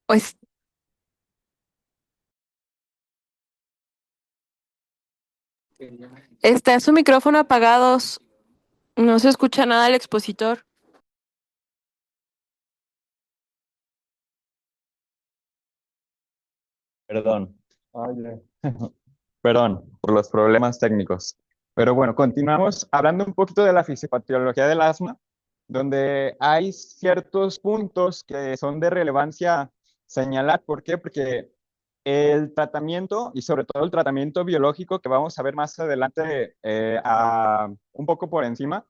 Pues está su micrófono apagado, no se escucha nada del expositor. Perdón. Oye. Perdón por los problemas técnicos. Pero bueno, continuamos hablando un poquito de la fisiopatología del asma, donde hay ciertos puntos que son de relevancia señalar. ¿Por qué? Porque el tratamiento y sobre todo el tratamiento biológico que vamos a ver más adelante un poco por encima,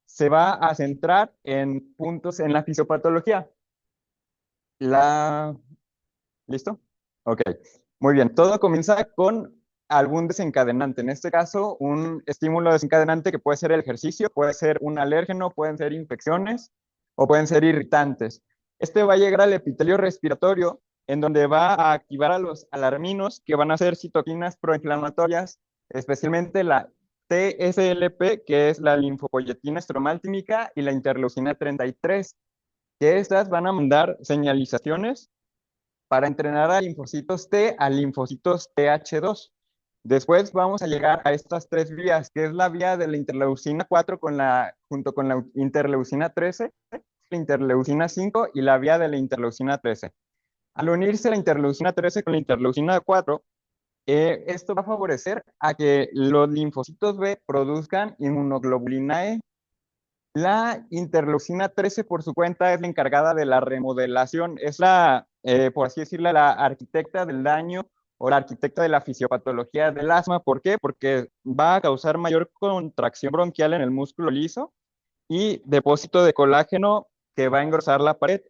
se va a centrar en puntos en la fisiopatología. La... ¿Listo? Ok, muy bien. Todo comienza con algún desencadenante. En este caso, un estímulo desencadenante que puede ser el ejercicio, puede ser un alérgeno, pueden ser infecciones o pueden ser irritantes. Este va a llegar al epitelio respiratorio, en donde va a activar a los alarminos, que van a ser citoquinas proinflamatorias, especialmente la TSLP, que es la linfopoyetina estromal-tímica, y la interleucina 33, que estas van a mandar señalizaciones para entrenar a linfocitos T a linfocitos TH2. Después vamos a llegar a estas tres vías, que es la vía de la interleucina 4 junto con la interleucina 13, la interleucina 5 y la vía de la interleucina 13. Al unirse la interleucina 13 con la interleucina 4, esto va a favorecer a que los linfocitos B produzcan inmunoglobulina E. La interleucina 13 por su cuenta es la encargada de la remodelación, es por así decirlo, la arquitecta del daño o la arquitecta de la fisiopatología del asma. ¿Por qué? Porque va a causar mayor contracción bronquial en el músculo liso y depósito de colágeno que va a engrosar la pared.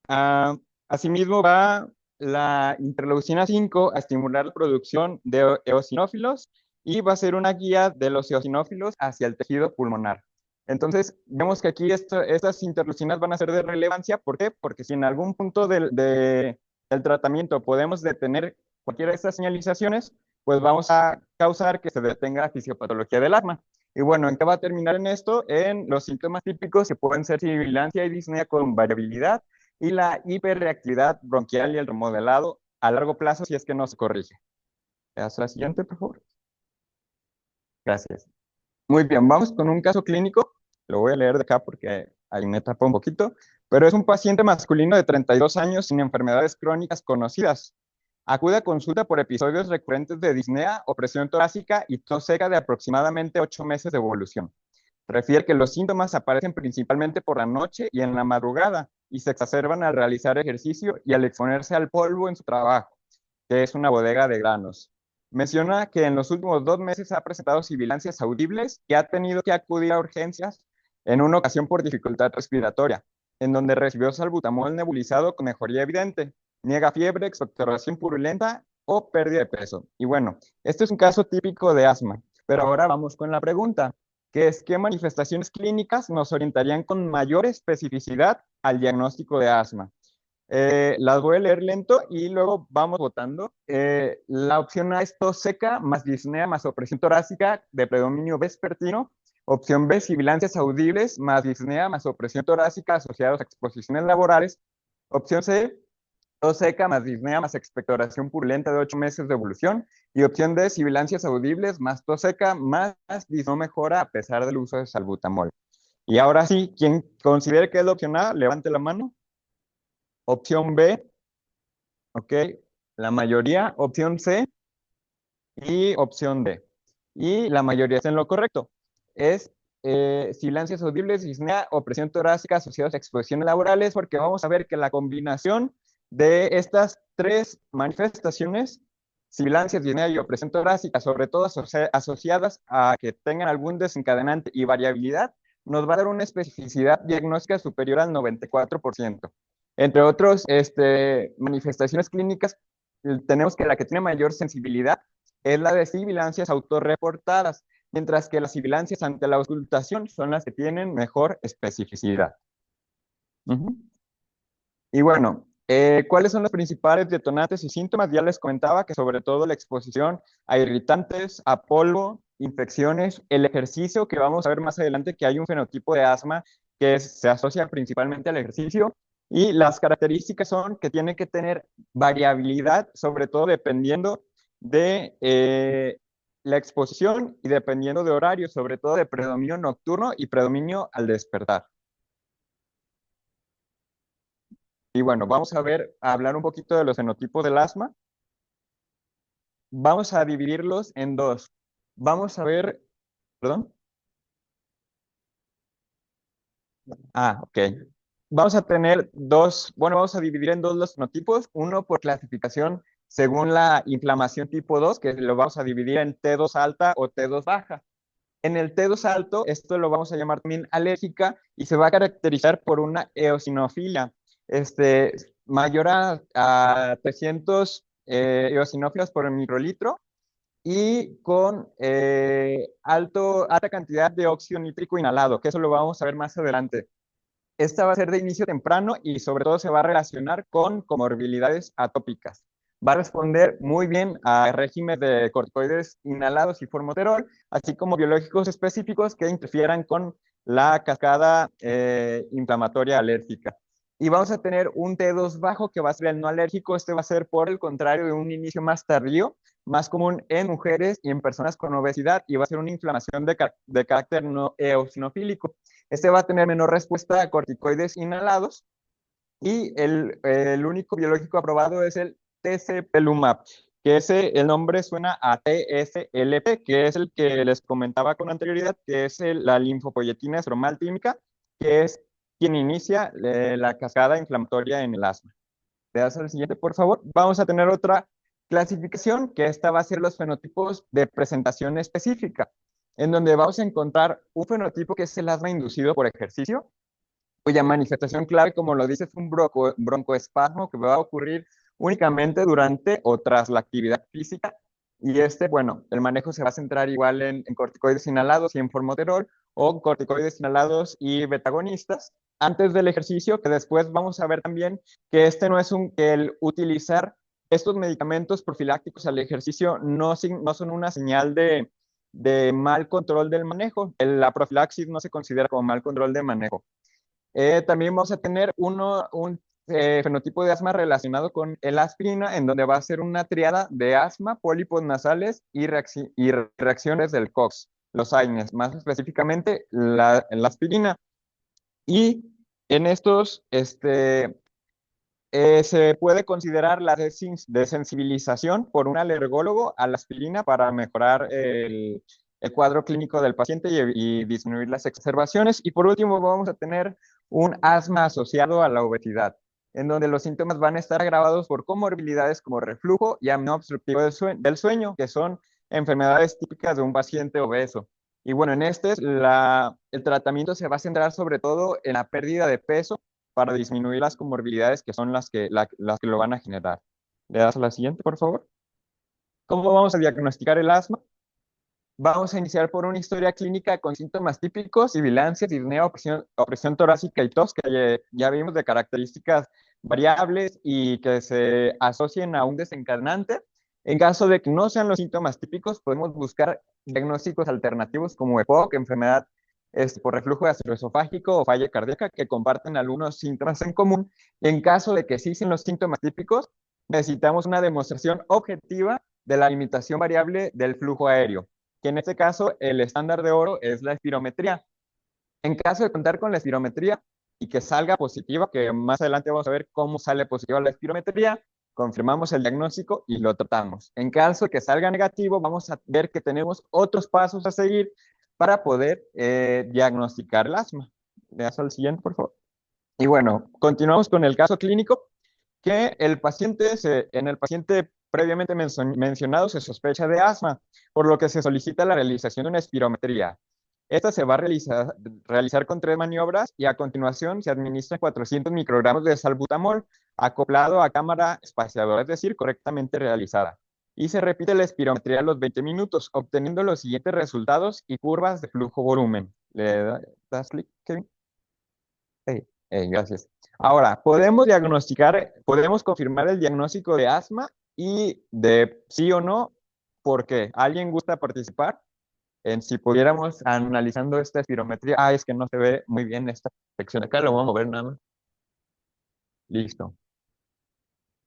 Ah, Asimismo, va la interleucina 5 a estimular la producción de eosinófilos y va a ser una guía de los eosinófilos hacia el tejido pulmonar. Entonces, vemos que aquí estas interleucinas van a ser de relevancia. ¿Por qué? Porque si en algún punto del tratamiento podemos detener cualquiera de estas señalizaciones, pues vamos a causar que se detenga la fisiopatología del asma. Y bueno, ¿en qué va a terminar en esto? En los síntomas típicos que pueden ser sibilancia y disnea con variabilidad, y la hiperreactividad bronquial y el remodelado a largo plazo si es que no se corrige. ¿Haz la siguiente, por favor? Gracias. Muy bien, vamos con un caso clínico. Lo voy a leer de acá porque ahí me tapa un poquito. Pero es un paciente masculino de 32 años sin enfermedades crónicas conocidas. Acude a consulta por episodios recurrentes de disnea, opresión torácica y tos seca de aproximadamente 8 meses de evolución. Refiere que los síntomas aparecen principalmente por la noche y en la madrugada y se exacerban al realizar ejercicio y al exponerse al polvo en su trabajo, que es una bodega de granos. Menciona que en los últimos 2 meses ha presentado sibilancias audibles y ha tenido que acudir a urgencias en una ocasión por dificultad respiratoria, en donde recibió salbutamol nebulizado con mejoría evidente, niega fiebre, expectoración purulenta o pérdida de peso. Y bueno, este es un caso típico de asma, pero ahora vamos con la pregunta, que es qué manifestaciones clínicas nos orientarían con mayor especificidad al diagnóstico de asma. Las voy a leer lento y luego vamos votando. La opción A es tos seca, más disnea, más opresión torácica de predominio vespertino. Opción B, sibilancias audibles, más disnea, más opresión torácica asociados a exposiciones laborales. Opción C, tos seca, más disnea, más expectoración purulenta de 8 meses de evolución. Y opción D, sibilancias audibles, más tos seca, más disno mejora a pesar del uso de salbutamol. Y ahora sí, quien considere que es la opción A, levante la mano. Opción B, ok, la mayoría, opción C y opción D. Y la mayoría está en lo correcto. Es sibilancias audibles, disnea o presión torácica asociados a exposiciones laborales, porque vamos a ver que la combinación de estas tres manifestaciones, sibilancias, disnea y opresión torácica, sobre todo asociadas a que tengan algún desencadenante y variabilidad, nos va a dar una especificidad diagnóstica superior al 94%. Entre otros, manifestaciones clínicas, tenemos que la que tiene mayor sensibilidad es la de sibilancias autorreportadas, mientras que las sibilancias ante la auscultación son las que tienen mejor especificidad. Y bueno, ¿cuáles son los principales detonantes y síntomas? Ya les comentaba que sobre todo la exposición a irritantes, a polvo, infecciones, el ejercicio, que vamos a ver más adelante que hay un fenotipo de asma que se asocia principalmente al ejercicio, Y las características son que tiene que tener variabilidad, sobre todo dependiendo de la exposición y dependiendo de horario, sobre todo de predominio nocturno y predominio al despertar. Y bueno, vamos a hablar un poquito de los fenotipos del asma. Vamos a dividirlos en dos. Vamos a ver, perdón. Ok. Vamos a tener dos, bueno, vamos a dividir en dos los fenotipos, uno por clasificación según la inflamación tipo 2, que lo vamos a dividir en T2 alta o T2 baja. En el T2 alto, esto lo vamos a llamar también alérgica y se va a caracterizar por una eosinofilia, este, mayor a 300 eosinófilos por microlitro y con alta cantidad de óxido nítrico inhalado, que eso lo vamos a ver más adelante. Esta va a ser de inicio temprano y sobre todo se va a relacionar con comorbilidades atópicas. Va a responder muy bien a regímenes de corticoides inhalados y formoterol, así como biológicos específicos que interfieran con la cascada inflamatoria alérgica. Y vamos a tener un T2 bajo que va a ser el no alérgico. Este va a ser por el contrario de un inicio más tardío, más común en mujeres y en personas con obesidad, y va a ser una inflamación de carácter no eosinofílico. Este va a tener menor respuesta a corticoides inhalados y el único biológico aprobado es el tezepelumab, que el nombre suena a TSLP, que es el que les comentaba con anterioridad, que es la linfopoyetina estromal tímica, que es quien inicia la cascada inflamatoria en el asma. ¿Te das al siguiente, por favor? Vamos a tener otra clasificación, que esta va a ser los fenotipos de presentación específica, en donde vamos a encontrar un fenotipo que es el asma inducido por ejercicio, cuya manifestación clave, como lo dice, es un broncoespasmo que va a ocurrir únicamente durante o tras la actividad física. Y bueno, el manejo se va a centrar igual en corticoides inhalados y en formoterol, o corticoides inhalados y betagonistas antes del ejercicio, que después vamos a ver también que no es que el utilizar estos medicamentos profilácticos al ejercicio no son una señal de mal control del manejo. La profilaxis no se considera como mal control de manejo. También vamos a tener un fenotipo de asma relacionado con el aspirina, en donde va a ser una triada de asma, pólipos nasales y reacciones del COX, los AINES, más específicamente la aspirina. Y en estos, se puede considerar la desensibilización por un alergólogo a la aspirina para mejorar el cuadro clínico del paciente y disminuir las exacerbaciones. Y por último, vamos a tener un asma asociado a la obesidad, en donde los síntomas van a estar agravados por comorbilidades como reflujo y apnea obstructiva del sueño, que son enfermedades típicas de un paciente obeso. Y bueno, el tratamiento se va a centrar sobre todo en la pérdida de peso para disminuir las comorbilidades que son las que lo van a generar. ¿Le das a la siguiente, por favor? ¿Cómo vamos a diagnosticar el asma? Vamos a iniciar por una historia clínica con síntomas típicos, sibilancia, disnea, opresión torácica y tos, que ya vimos de características variables y que se asocien a un desencadenante. En caso de que no sean los síntomas típicos, podemos buscar diagnósticos alternativos como EPOC, enfermedad por reflujo gastroesofágico o falla cardíaca, que comparten algunos síntomas en común. En caso de que sí sean los síntomas típicos, necesitamos una demostración objetiva de la limitación variable del flujo aéreo, que en este caso el estándar de oro es la espirometría. En caso de contar con la espirometría y que salga positiva, que más adelante vamos a ver cómo sale positiva la espirometría, confirmamos el diagnóstico y lo tratamos. En caso de que salga negativo, vamos a ver que tenemos otros pasos a seguir para poder diagnosticar el asma. Le das al siguiente, por favor. Y bueno, continuamos con el caso clínico, que en el paciente previamente mencionado se sospecha de asma, por lo que se solicita la realización de una espirometría. Esta se va a realizar con 3 maniobras y a continuación se administra 400 microgramos de salbutamol acoplado a cámara espaciadora, es decir, correctamente realizada. Y se repite la espirometría a los 20 minutos, obteniendo los siguientes resultados y curvas de flujo-volumen. ¿Le das clic, Kevin? Gracias. Ahora, podemos confirmar el diagnóstico de asma y de sí o no, porque alguien gusta participar en si pudiéramos analizando esta espirometría. Es que no se ve muy bien esta sección acá, lo vamos a mover nada más. Listo.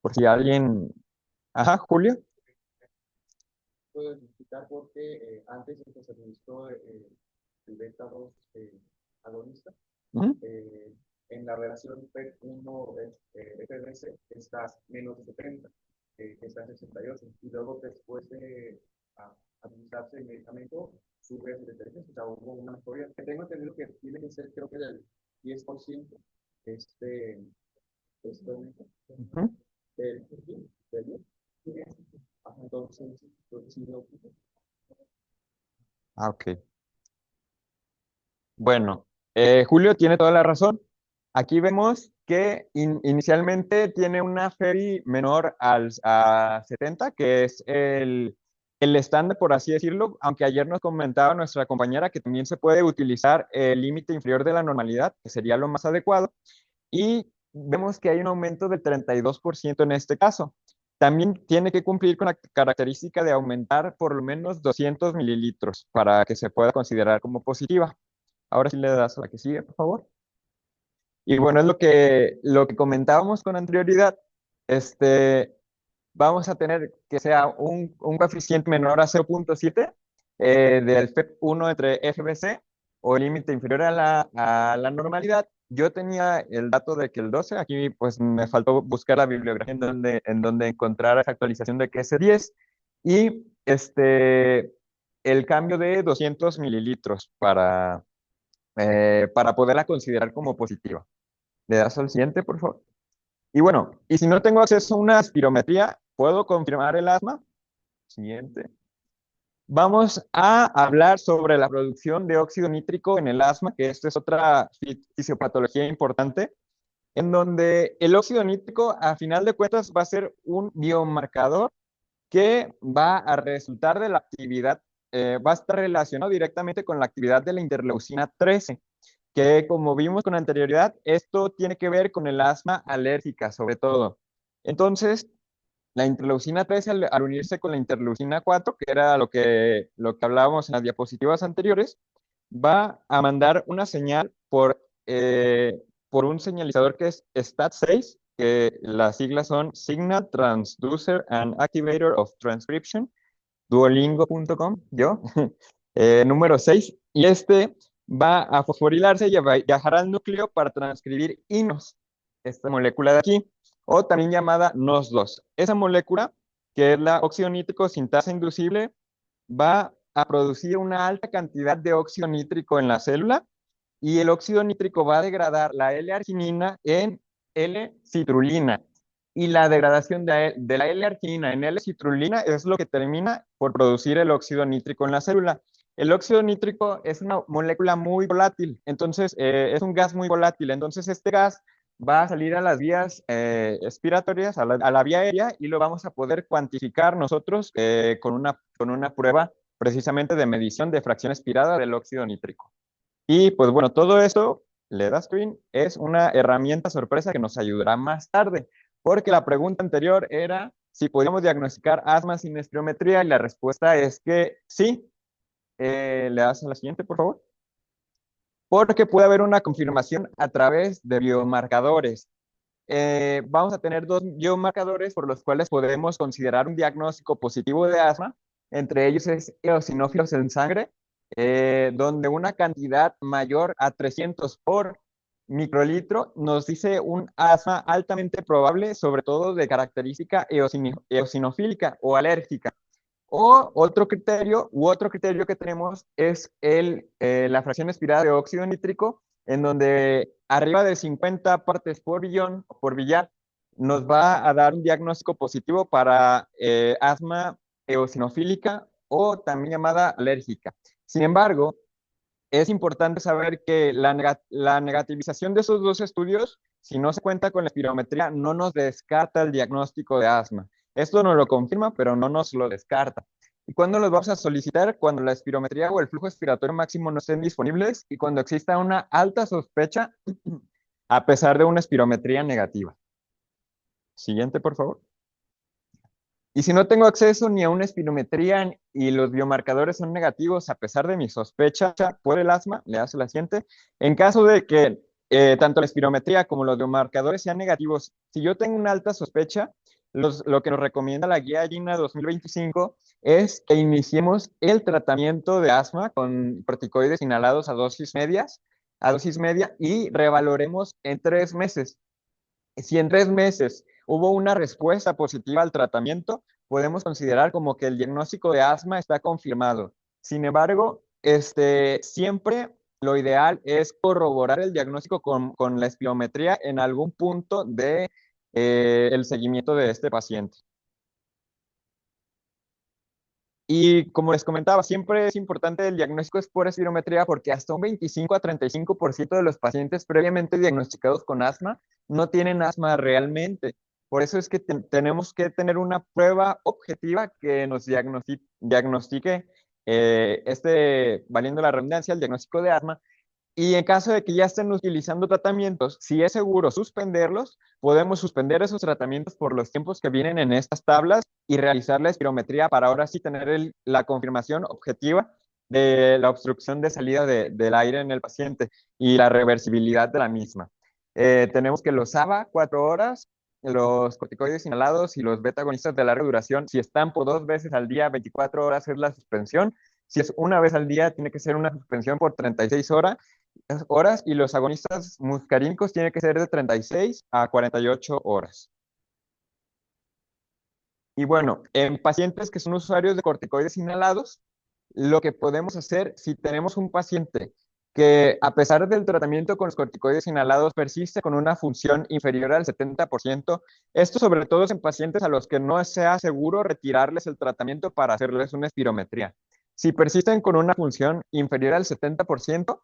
Por si alguien... Ajá, Julio. Puedo explicar por qué antes de que se administró el beta 2 agonista, Ujú. en la relación PET1 FBC está menos de 70, que está en 68, y luego después de administrarse el medicamento sube a 73, o sea, hubo una mejoría. Que tengo entendido que tiene que ser, creo que del 10% este, este aumento Ujú. del, del, entonces, sí, Ah, ok. Bueno, Julio tiene toda la razón. Aquí vemos que inicialmente tiene una FERI menor a 70, que es el estándar, por así decirlo, aunque ayer nos comentaba nuestra compañera que también se puede utilizar el límite inferior de la normalidad, que sería lo más adecuado, y vemos que hay un aumento del 32% en este caso. También tiene que cumplir con la característica de aumentar por lo menos 200 mililitros para que se pueda considerar como positiva. Ahora sí le das a la que sigue, por favor. Y bueno, es lo que comentábamos con anterioridad. Este, vamos a tener que sea un coeficiente menor a 0.7 del FEP1 entre FBC o límite inferior a la normalidad. Yo tenía el dato de que el 12, aquí pues me faltó buscar la bibliografía en donde encontrar esa actualización de que es 10 y el cambio de 200 mililitros para poderla considerar como positiva. ¿Le das al siguiente, por favor? Y bueno, y si no tengo acceso a una espirometría, ¿puedo confirmar el asma? Siguiente. Vamos a hablar sobre la producción de óxido nítrico en el asma, que esta es otra fisiopatología importante, en donde el óxido nítrico, a final de cuentas, va a ser un biomarcador que va a resultar de la actividad, va a estar relacionado directamente con la actividad de la interleucina 13, que como vimos con anterioridad, esto tiene que ver con el asma alérgica sobre todo. Entonces, la interleucina 13 al unirse con la interleucina 4, que era lo que hablábamos en las diapositivas anteriores, va a mandar una señal por un señalizador que es STAT6, que las siglas son Signal Transducer and Activator of Transcription, duolingo.com, yo, número 6, y este va a fosforilarse y viajar al núcleo para transcribir INOS, esta molécula de aquí, o también llamada NOS2. Esa molécula, que es la óxido nítrico sintasa inducible, va a producir una alta cantidad de óxido nítrico en la célula y el óxido nítrico va a degradar la L-arginina en L-citrulina. Y la degradación de la L-arginina en L-citrulina es lo que termina por producir el óxido nítrico en la célula. El óxido nítrico es una molécula muy volátil, entonces es un gas muy volátil. Entonces este gas va a salir a las vías expiratorias, a la vía aérea, y lo vamos a poder cuantificar nosotros con una prueba precisamente de medición de fracción expirada del óxido nítrico. Y pues bueno, todo eso, LEDA-Screen, es una herramienta sorpresa que nos ayudará más tarde, porque la pregunta anterior era si podíamos diagnosticar asma sin espirometría y la respuesta es que sí. ¿Le das a la siguiente, por favor? Porque puede haber una confirmación a través de biomarcadores. Vamos a tener dos biomarcadores por los cuales podemos considerar un diagnóstico positivo de asma. Entre ellos es eosinófilos en sangre, donde una cantidad mayor a 300 por microlitro nos dice un asma altamente probable, sobre todo de característica eosinofílica o alérgica. O otro criterio que tenemos es la fracción expirada de óxido nítrico, en donde arriba de 50 partes por billón o por billar nos va a dar un diagnóstico positivo para asma eosinofílica o también llamada alérgica. Sin embargo, es importante saber que la negativización de esos dos estudios, si no se cuenta con la espirometría, no nos descarta el diagnóstico de asma. Esto nos lo confirma, pero no nos lo descarta. ¿Y cuándo los vamos a solicitar? Cuando la espirometría o el flujo expiratorio máximo no estén disponibles y cuando exista una alta sospecha a pesar de una espirometría negativa. Siguiente, por favor. Y si no tengo acceso ni a una espirometría y los biomarcadores son negativos a pesar de mi sospecha por el asma, le das la siguiente. En caso de que tanto la espirometría como los biomarcadores sean negativos, si yo tengo una alta sospecha, lo que nos recomienda la guía GINA 2025 es que iniciemos el tratamiento de asma con corticoides inhalados a dosis media y revaloremos en 3 meses. Si en 3 meses hubo una respuesta positiva al tratamiento, podemos considerar como que el diagnóstico de asma está confirmado. Sin embargo, siempre lo ideal es corroborar el diagnóstico con la espirometría en algún punto de el seguimiento de este paciente. Y como les comentaba, siempre es importante el diagnóstico es por espirometría porque hasta un 25 a 35% de los pacientes previamente diagnosticados con asma no tienen asma realmente. Por eso es que tenemos que tener una prueba objetiva que nos diagnostique, valiendo la redundancia, el diagnóstico de asma. Y en caso de que ya estén utilizando tratamientos, si es seguro suspenderlos, podemos suspender esos tratamientos por los tiempos que vienen en estas tablas y realizar la espirometría para ahora sí tener la confirmación objetiva de la obstrucción de salida del aire en el paciente y la reversibilidad de la misma. Tenemos que los ABA, 4 horas, los corticoides inhalados y los beta agonistas de larga duración, si están por 2 veces al día, 24 horas es la suspensión. Si es una vez al día, tiene que ser una suspensión por 36 horas y los agonistas muscarínicos tiene que ser de 36 a 48 horas. Y bueno, en pacientes que son usuarios de corticoides inhalados, lo que podemos hacer si tenemos un paciente que a pesar del tratamiento con los corticoides inhalados persiste con una función inferior al 70%, esto sobre todo es en pacientes a los que no sea seguro retirarles el tratamiento para hacerles una espirometría. Si persisten con una función inferior al 70%,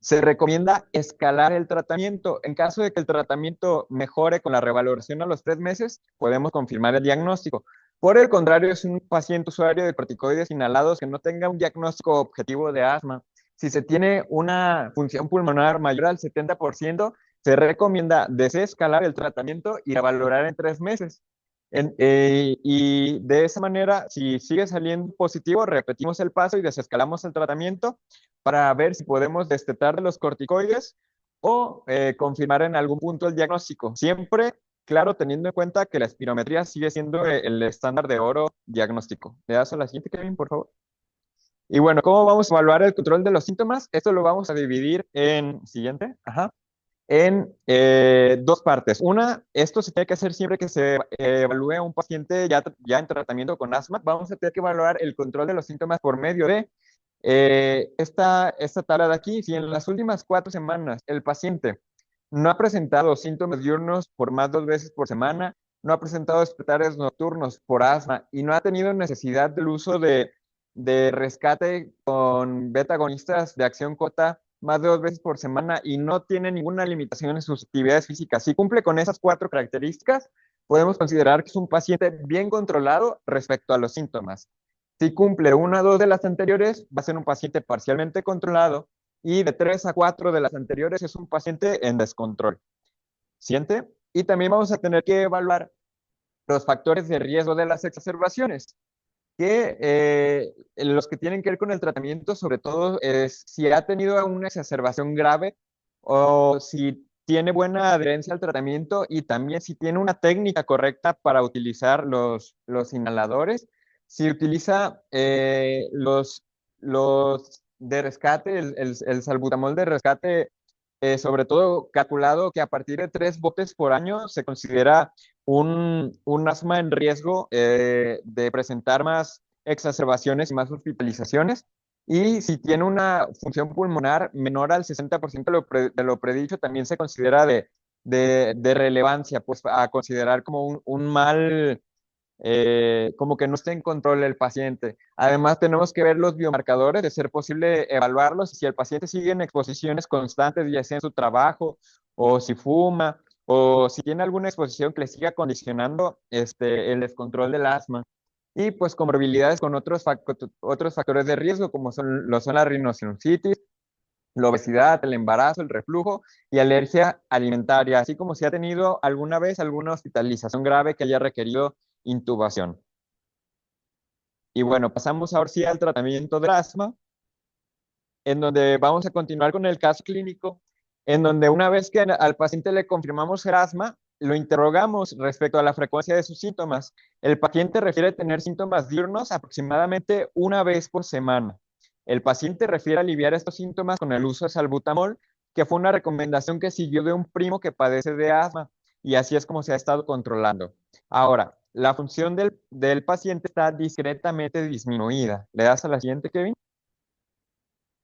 se recomienda escalar el tratamiento. En caso de que el tratamiento mejore con la revaloración a los 3 meses, podemos confirmar el diagnóstico. Por el contrario, es un paciente usuario de corticoides inhalados que no tenga un diagnóstico objetivo de asma. Si se tiene una función pulmonar mayor al 70%, se recomienda desescalar el tratamiento y revalorar en 3 meses. Y de esa manera, si sigue saliendo positivo, repetimos el paso y desescalamos el tratamiento para ver si podemos destetar de los corticoides o confirmar en algún punto el diagnóstico. Siempre, claro, teniendo en cuenta que la espirometría sigue siendo el estándar de oro diagnóstico. ¿Le das a la siguiente, Kevin, por favor? Y bueno, ¿cómo vamos a evaluar el control de los síntomas? Esto lo vamos a dividir en, siguiente, en 2 partes. Una, esto se tiene que hacer siempre que se evalúe a un paciente ya en tratamiento con asma. Vamos a tener que evaluar el control de los síntomas por medio de esta tabla de aquí. Si en las últimas 4 semanas el paciente no ha presentado síntomas diurnos por más de 2 veces por semana, no ha presentado despertares nocturnos por asma y no ha tenido necesidad del uso de rescate con beta agonistas de acción cota más de 2 veces por semana y no tiene ninguna limitación en sus actividades físicas. Si cumple con esas 4 características, podemos considerar que es un paciente bien controlado respecto a los síntomas. Si cumple 1 o 2 de las anteriores, va a ser un paciente parcialmente controlado y de 3 a 4 de las anteriores es un paciente en descontrol. ¿Siente? Y también vamos a tener que evaluar los factores de riesgo de las exacerbaciones que los que tienen que ver con el tratamiento, sobre todo, es si ha tenido una exacerbación grave o si tiene buena adherencia al tratamiento y también si tiene una técnica correcta para utilizar los inhaladores, si utiliza los de rescate, el salbutamol de rescate, sobre todo calculado que a partir de 3 botes por año se considera un asma en riesgo de presentar más exacerbaciones y más hospitalizaciones. Y si tiene una función pulmonar menor al 60% de lo predicho, también se considera de relevancia, pues a considerar como un mal, como que no esté en control el paciente. Además, tenemos que ver los biomarcadores, de ser posible evaluarlos. Si el paciente sigue en exposiciones constantes, ya sea en su trabajo, o si fuma, o si tiene alguna exposición que le siga condicionando el descontrol del asma. Y pues comorbilidades con otros factores de riesgo, como son la rinosinusitis, la obesidad, el embarazo, el reflujo y alergia alimentaria, así como si ha tenido alguna vez alguna hospitalización grave que haya requerido intubación. Y bueno, pasamos ahora sí al tratamiento del asma. en donde vamos a continuar con el caso clínico, en donde una vez que al paciente le confirmamos el asma, lo interrogamos respecto a la frecuencia de sus síntomas. El paciente refiere tener síntomas diurnos aproximadamente una vez por semana. El paciente refiere aliviar estos síntomas con el uso de salbutamol, que fue una recomendación que siguió de un primo que padece de asma, y así es como se ha estado controlando. Ahora, la función del paciente está discretamente disminuida. ¿Le das a la siguiente, Kevin?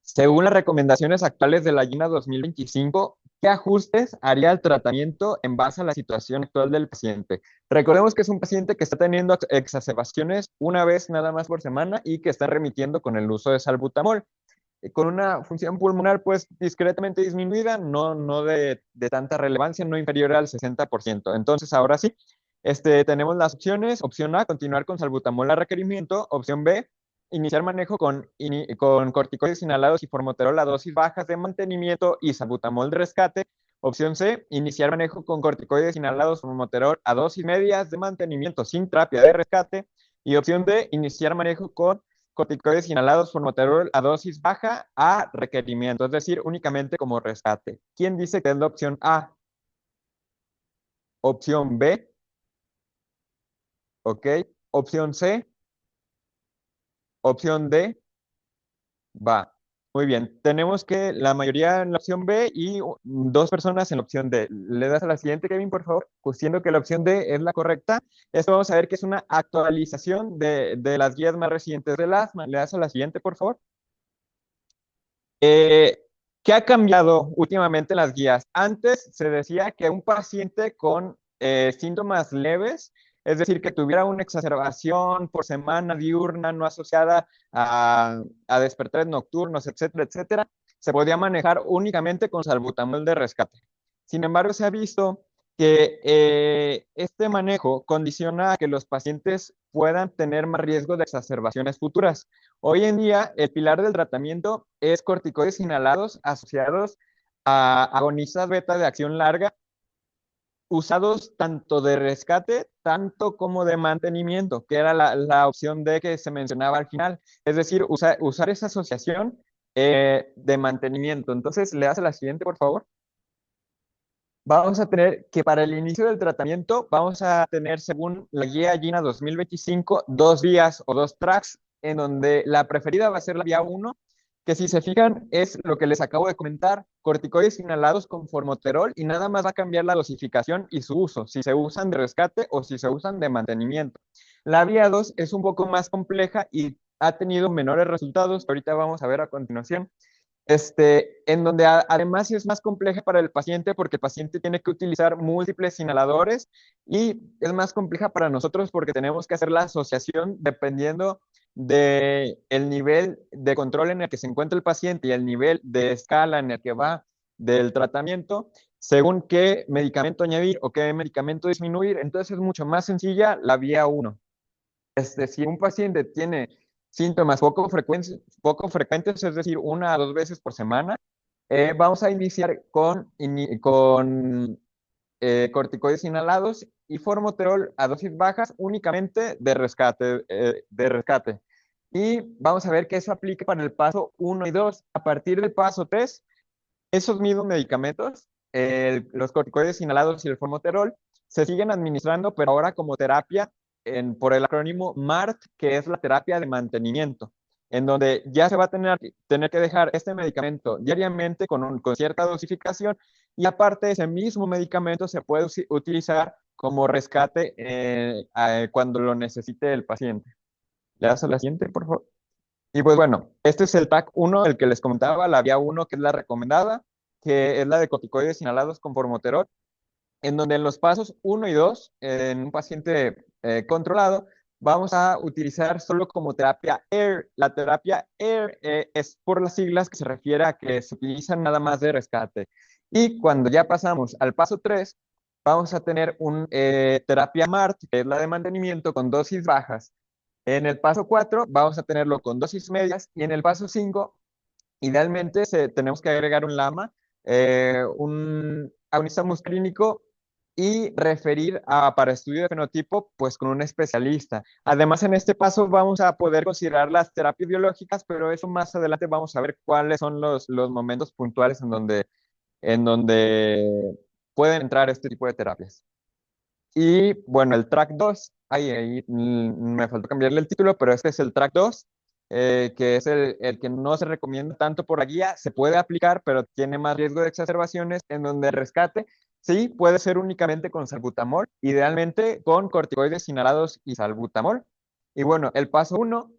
Según las recomendaciones actuales de la GINA 2025, ¿qué ajustes haría el tratamiento en base a la situación actual del paciente? Recordemos que es un paciente que está teniendo exacerbaciones una vez nada más por semana y que está remitiendo con el uso de salbutamol, con una función pulmonar pues discretamente disminuida, no de tanta relevancia, no inferior al 60%. Entonces, ahora sí, tenemos las opciones. Opción A, continuar con salbutamol a requerimiento. Opción B, iniciar manejo con corticoides inhalados y formoterol a dosis bajas de mantenimiento y salbutamol de rescate. Opción C, iniciar manejo con corticoides inhalados, formoterol a dosis medias de mantenimiento sin terapia de rescate. Y opción D, iniciar manejo con corticoides inhalados, formoterol a dosis baja a requerimiento, es decir, únicamente como rescate. ¿Quién dice que es la opción A? Opción B, ok. Opción C, opción D, va. Muy bien, tenemos que la mayoría en la opción B y dos personas en la opción D. ¿Le das a la siguiente, Kevin, por favor? Pues siendo que la opción D es la correcta, esto vamos a ver que es una actualización de las guías más recientes del asma. ¿Le das a la siguiente, por favor? Eh, ¿Qué ha cambiado últimamente en las guías? Antes se decía que un paciente con síntomas leves, es decir, que tuviera una exacerbación por semana diurna no asociada a despertares nocturnos, etcétera, etcétera, se podía manejar únicamente con salbutamol de rescate. Sin embargo, se ha visto que este manejo condiciona a que los pacientes puedan tener más riesgo de exacerbaciones futuras. Hoy en día, el pilar del tratamiento es corticoides inhalados asociados a agonistas beta de acción larga, usados tanto de rescate, tanto como de mantenimiento, que era la opción D que se mencionaba al final. Es decir, usar esa asociación de mantenimiento. Entonces, le das a la siguiente, por favor. Vamos a tener que para el inicio del tratamiento, vamos a tener, según la guía GINA 2025, dos vías o dos tracks, en donde la preferida va a ser la vía 1, que si se fijan es lo que les acabo de comentar, corticoides inhalados con formoterol, y nada más va a cambiar la dosificación y su uso, si se usan de rescate o si se usan de mantenimiento. La vía 2 es un poco más compleja y ha tenido menores resultados, que ahorita vamos a ver a continuación, en donde además es más compleja para el paciente porque el paciente tiene que utilizar múltiples inhaladores, y es más compleja para nosotros porque tenemos que hacer la asociación dependiendo del nivel de control en el que se encuentra el paciente y el nivel de escala en el que va del tratamiento, según qué medicamento añadir o qué medicamento disminuir. Entonces es mucho más sencilla la vía 1. Si un paciente tiene síntomas poco frecuentes, es decir, una a dos veces por semana, vamos a iniciar con corticoides inhalados y formoterol a dosis bajas únicamente de rescate. Y vamos a ver que eso aplica para el paso 1 y 2. A partir del paso 3, esos mismos medicamentos, los corticoides inhalados y el formoterol, se siguen administrando, pero ahora como terapia por el acrónimo MART, que es la terapia de mantenimiento, en donde ya se va a tener que dejar este medicamento diariamente con cierta dosificación, y aparte ese mismo medicamento se puede utilizar como rescate cuando lo necesite el paciente. ¿Le das a la siguiente, por favor? Y pues bueno, este es el TAC 1, el que les comentaba, la vía 1, que es la recomendada, que es la de corticoides inhalados con formoterol, en donde en los pasos 1 y 2, en un paciente controlado, vamos a utilizar solo como terapia AIR. La terapia AIR es por las siglas que se refiere a que se utilizan nada más de rescate. Y cuando ya pasamos al paso 3, vamos a tener una terapia MART, que es la de mantenimiento con dosis bajas. En el paso 4 vamos a tenerlo con dosis medias, y en el paso 5 idealmente tenemos que agregar un LAMA, un agonista muscarínico y referir para estudio de fenotipo, pues con un especialista. Además, en este paso vamos a poder considerar las terapias biológicas, pero eso más adelante vamos a ver cuáles son los momentos puntuales en donde pueden entrar este tipo de terapias. Y bueno, el track 2 me faltó cambiarle el título, pero este es el track 2, que es el que no se recomienda tanto por la guía. Se puede aplicar, pero tiene más riesgo de exacerbaciones, en donde el rescate sí puede ser únicamente con salbutamol, idealmente con corticoides inhalados y salbutamol. Y bueno, el paso 1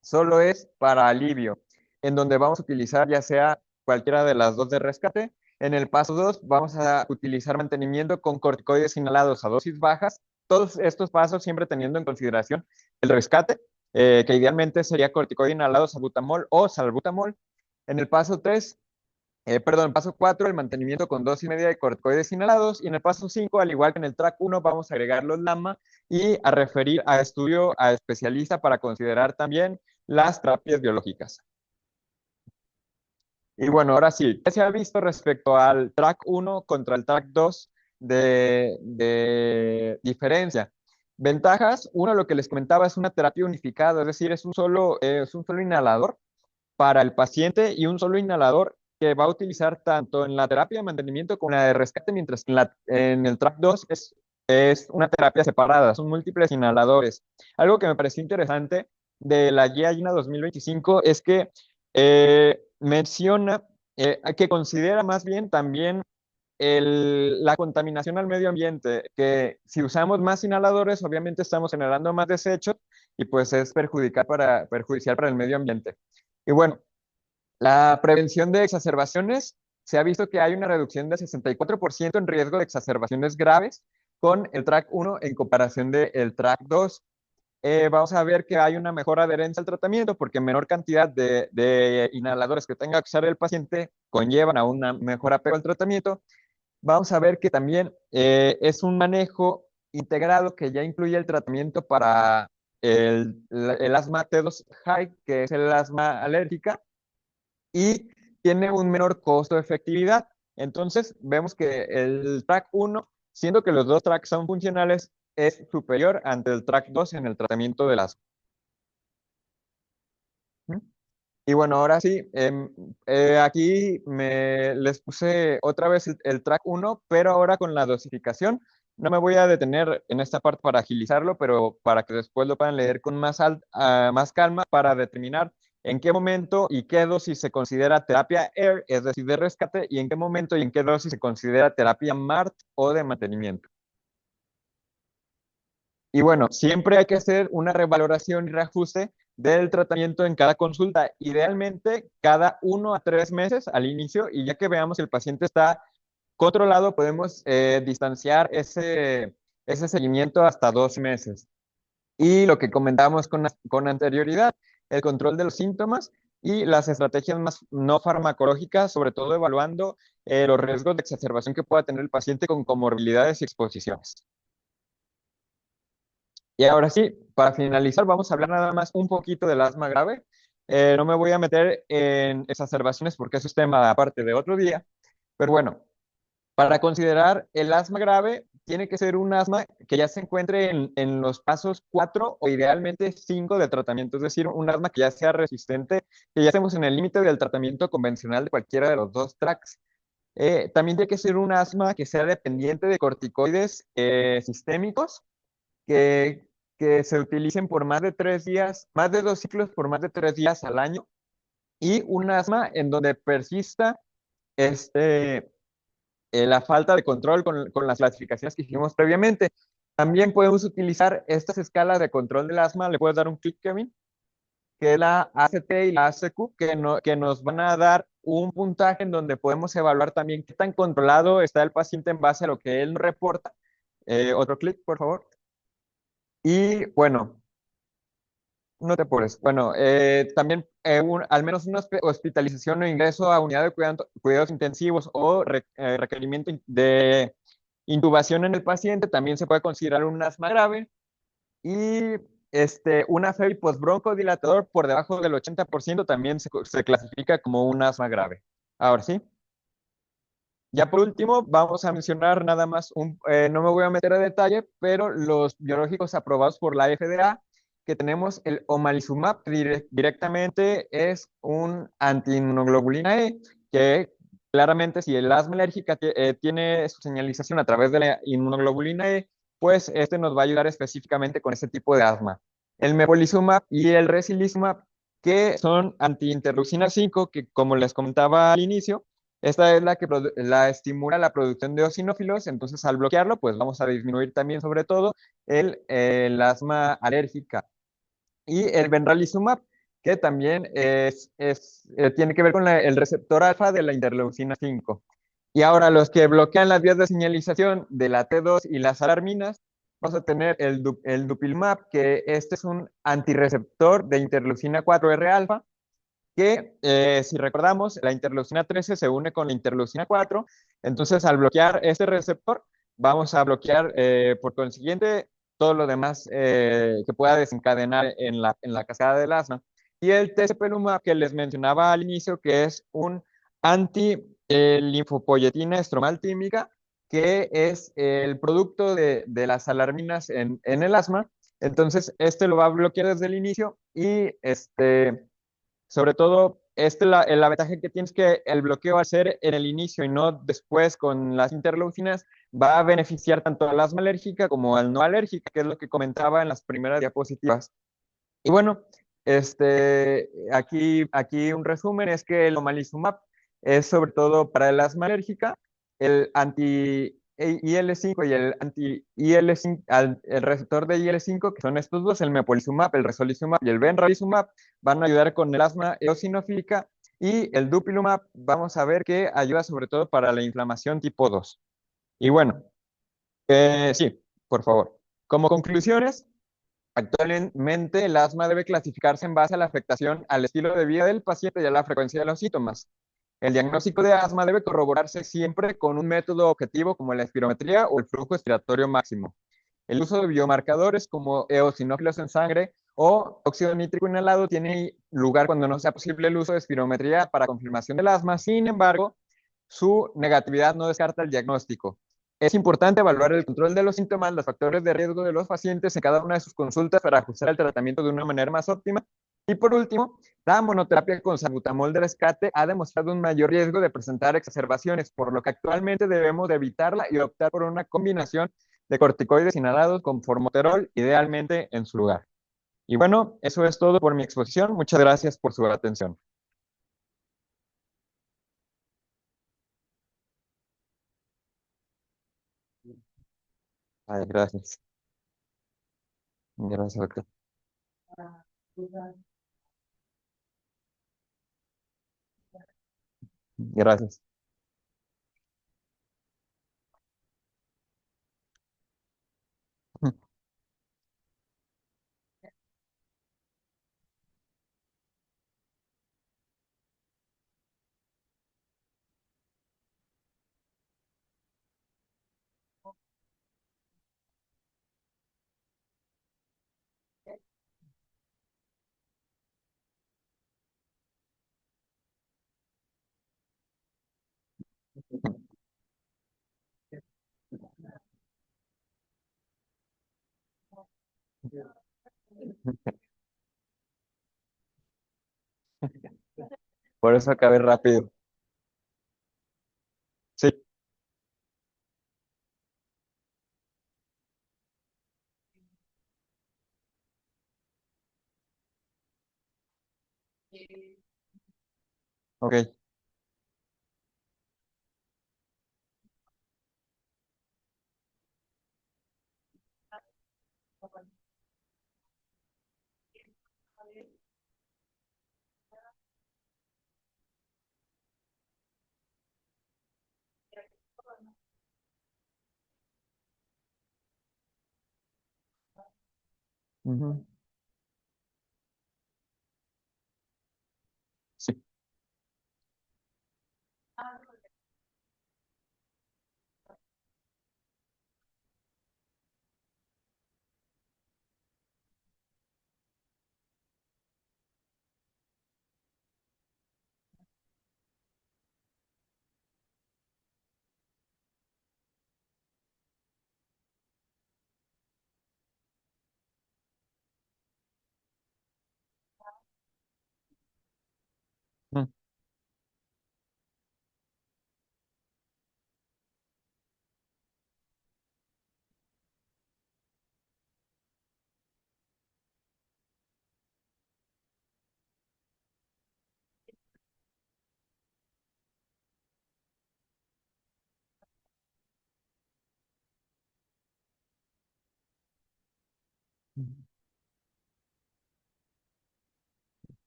solo es para alivio, en donde vamos a utilizar ya sea cualquiera de las dos de rescate. En el paso 2 vamos a utilizar mantenimiento con corticoides inhalados a dosis bajas. Todos estos pasos siempre teniendo en consideración el rescate, que idealmente sería corticoide inhalado, salbutamol o salbutamol. En el paso 3, perdón, paso 4, el mantenimiento con dosis media de corticoides inhalados. Y en el paso 5, al igual que en el track 1, vamos a agregar los LAMA y a referir a estudio a especialista para considerar también las terapias biológicas. Y bueno, ahora sí, ¿qué se ha visto respecto al track 1 contra el track 2 de diferencia? Ventajas, uno, lo que les comentaba, es una terapia unificada, es decir, es un solo inhalador para el paciente y un solo inhalador que va a utilizar tanto en la terapia de mantenimiento como en la de rescate, mientras que en el track 2 es una terapia separada, son múltiples inhaladores. Algo que me pareció interesante de la guía INA 2025 es que menciona que considera más bien también la contaminación al medio ambiente, que si usamos más inhaladores, obviamente estamos generando más desechos y pues es perjudicial para el medio ambiente. Y bueno, la prevención de exacerbaciones, se ha visto que hay una reducción de 64% en riesgo de exacerbaciones graves con el track 1 en comparación del track 2. Vamos a ver que hay una mejor adherencia al tratamiento porque menor cantidad de inhaladores que tenga que usar el paciente conllevan a un mejor apego al tratamiento. Vamos a ver que también es un manejo integrado que ya incluye el tratamiento para el asma T2 high, que es el asma alérgica, y tiene un menor costo de efectividad. Entonces, vemos que el track 1, siendo que los dos tracks son funcionales, es superior ante el track 2 en el tratamiento de las. Y bueno, ahora sí, aquí les puse otra vez el track 1, pero ahora con la dosificación. No me voy a detener en esta parte para agilizarlo, pero para que después lo puedan leer con más calma para determinar en qué momento y qué dosis se considera terapia AIR, es decir, de rescate, y en qué momento y en qué dosis se considera terapia MART o de mantenimiento. Y bueno, siempre hay que hacer una revaloración y reajuste del tratamiento en cada consulta, idealmente cada 1 a 3 meses al inicio, y ya que veamos si el paciente está controlado, podemos distanciar ese seguimiento hasta 2 meses. Y lo que comentábamos con anterioridad, el control de los síntomas y las estrategias más no farmacológicas, sobre todo evaluando los riesgos de exacerbación que pueda tener el paciente con comorbilidades y exposiciones. Y ahora sí, para finalizar, vamos a hablar nada más un poquito del asma grave. No me voy a meter en exacerbaciones porque eso es tema aparte de otro día, pero bueno, para considerar el asma grave, tiene que ser un asma que ya se encuentre en los pasos 4 o idealmente 5 de tratamiento, es decir, un asma que ya sea resistente, que ya estemos en el límite del tratamiento convencional de cualquiera de los dos tracks. También tiene que ser un asma que sea dependiente de corticoides sistémicos, que, que se utilicen por más de 3 días, más de 2 ciclos por más de 3 días al año, y un asma en donde persista la falta de control con las clasificaciones que hicimos previamente. También podemos utilizar estas escalas de control del asma. Le puedes dar un clic, Kevin, que es la ACT y la ACQ, que nos van a dar un puntaje en donde podemos evaluar también qué tan controlado está el paciente en base a lo que él reporta. Otro clic, por favor. Y bueno, no te apures. Bueno, también al menos una hospitalización o ingreso a unidad de cuidados intensivos o requerimiento de intubación en el paciente también se puede considerar un asma grave. Y una FEBI postbroncodilatador por debajo del 80% también se clasifica como un asma grave. Ahora sí. Ya por último, vamos a mencionar nada más, no me voy a meter a detalle, pero los biológicos aprobados por la FDA, que tenemos el omalizumab, que directamente es un antiinmunoglobulina E, que claramente si el asma alérgica tiene su señalización a través de la inmunoglobulina E, pues este nos va a ayudar específicamente con ese tipo de asma. El mepolizumab y el resilizumab, que son antiinterleucina 5, que como les comentaba al inicio, esta es la que la estimula la producción de eosinófilos, entonces al bloquearlo, pues vamos a disminuir también sobre todo el asma alérgica. Y el benralizumab, que también tiene que ver con el receptor alfa de la interleucina 5. Y ahora los que bloquean las vías de señalización de la T2 y las alarminas, vamos a tener el dupilumab, que este es un antirreceptor de interleucina 4R alfa, que si recordamos, la interleucina 13 se une con la interleucina 4, entonces al bloquear este receptor, vamos a bloquear por consiguiente todo lo demás que pueda desencadenar en la cascada del asma. Y el tezepelumab que les mencionaba al inicio, que es un anti-linfopoyetina estromal tímica, que es el producto de las alarminas en el asma. Entonces, este lo va a bloquear desde el inicio y sobre todo, el ventaja que tienes que el bloqueo al ser en el inicio y no después con las interleucinas va a beneficiar tanto al asma alérgica como al no alérgica, que es lo que comentaba en las primeras diapositivas. Y bueno, aquí un resumen es que el omalizumab es sobre todo para el asma alérgica, el anti-IL-5 y el anti-IL-5, el receptor de IL-5, que son estos dos, el mepolizumab, el resolizumab y el benralizumab, van a ayudar con el asma eosinofílica, y el dupilumab vamos a ver que ayuda sobre todo para la inflamación tipo 2. Y bueno, sí, por favor. Como conclusiones, actualmente, el asma debe clasificarse en base a la afectación al estilo de vida del paciente y a la frecuencia de los síntomas. El diagnóstico de asma debe corroborarse siempre con un método objetivo como la espirometría o el flujo expiratorio máximo. El uso de biomarcadores como eosinófilos en sangre o óxido nítrico inhalado tiene lugar cuando no sea posible el uso de espirometría para confirmación del asma. Sin embargo, su negatividad no descarta el diagnóstico. Es importante evaluar el control de los síntomas, los factores de riesgo de los pacientes en cada una de sus consultas para ajustar el tratamiento de una manera más óptima. Y por último, la monoterapia con salbutamol de rescate ha demostrado un mayor riesgo de presentar exacerbaciones, por lo que actualmente debemos de evitarla y optar por una combinación de corticoides inhalados con formoterol, idealmente en su lugar. Y bueno, eso es todo por mi exposición. Muchas gracias por su atención. Ay, gracias. Gracias, doctor. Gracias. Por eso acabé rápido. Sí, ok. Ujú. Sí.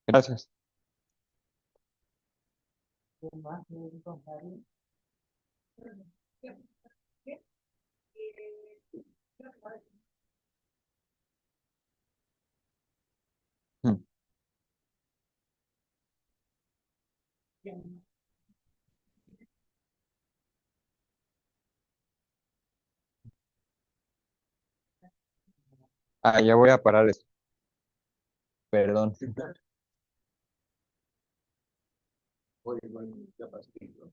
Gracias. Mm. Ah, ya voy a parar esto. Perdón. Oye, bueno, capaz que, ¿no?